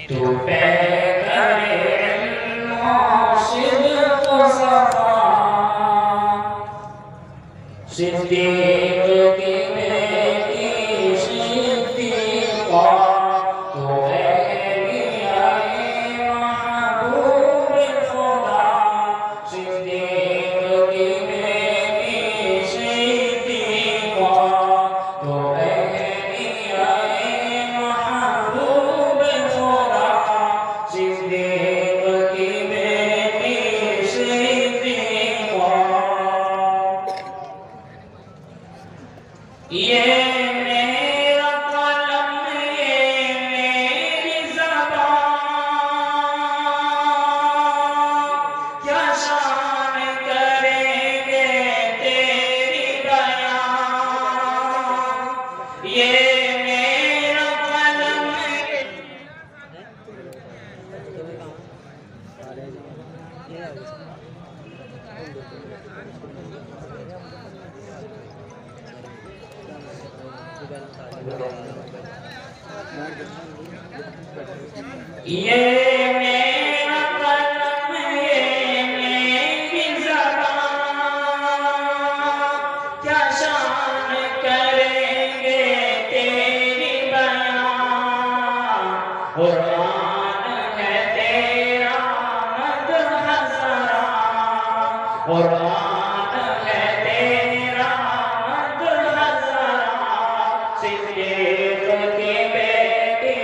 تو پیکر علم و صدق و صفا صدیق کی بیٹی صدیقہ تو اہلیہ محبوب خدا صدیق کی بیٹی صدیقہ تو اہلیہ محبوب خدا صدیق کی بیٹی صدیقہ یہ میرا قلم یہ میری زبان کیا شان کریں گے تیری بیان یہ میرا قلم یہ میرا قلم یہ میری زبان کیا شان کریں گے تیری بیان قرآن ہے تیرا مدح حسرا قرآن ہے تیرا مدح حسرا صدیق کی بیٹی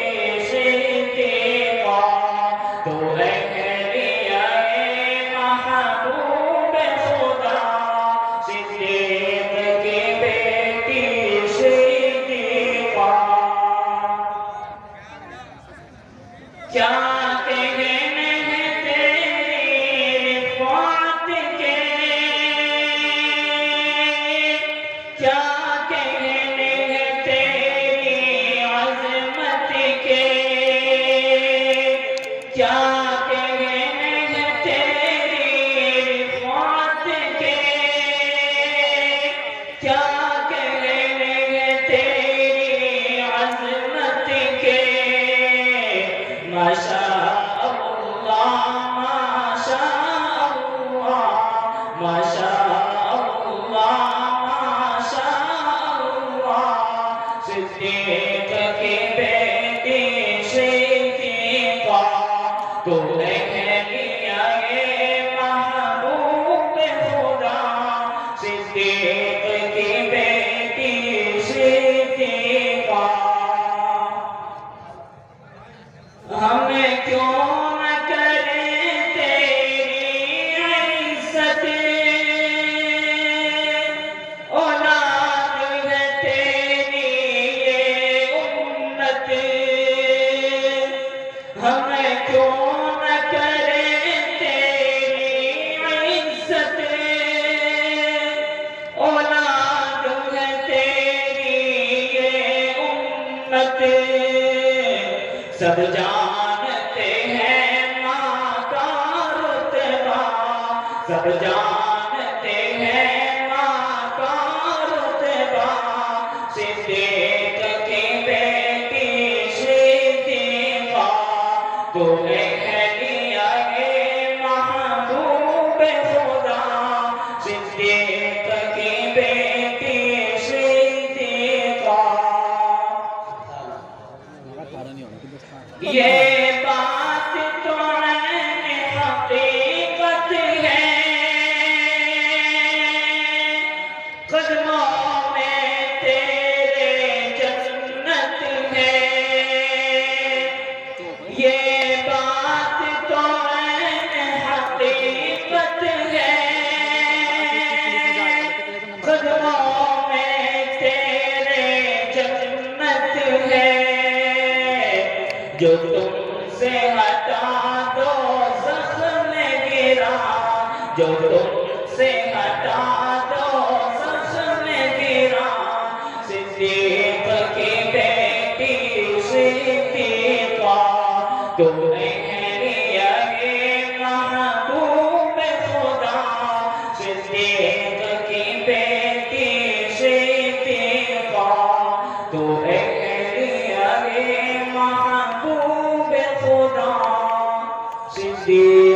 صدیقہ تو اہلیہ محبوب خدا صدیق کی بیٹی صدیقہ کیا کہنے ہیں تیری رفعت کے کیا کہنے ہیں تیری عظمت کے کیا کہنے ہیں تیری رفعت کے کیا کہنے ہیں تیری عظمت کے ماشاء اللہ ماشاء اللہ ماشاء اللہ ماشاء اللہ صدیق کی بیٹی صدیقہ تو اہلیہ محبوب خدا صدیق کی بیٹی صدیقہ ہمیں کیوں نہ کریں تیری عزت اولاد ہے تیری یہ امت ہمیں کیوں نہ کریں تیری عزت اولاد ہے تیری یہ امت سب جانتے ہیں ماں کا رتبہ سب جانتے ہیں ماں کا رتبہ صدیق کی بیٹی صدیقہ تو اہلیہ محبوب خدا صدیق کی بیٹی صدیقہ یہ بات تو عین حقیقت ہے قدموں میں تیرے جنت ہے یہ بات تو عین حقیقت ہے قدموں میں تیرے جنت ہے جو تم سے ہٹا دو زخم گرا جو تم سے ہٹا دو زخم گرا صدیق کی بیٹی صدیقہ تو اہلیہ محبوب خدا صدیق کی بیٹی صدیقہ تو اہلیہ محبوب خدا صدیق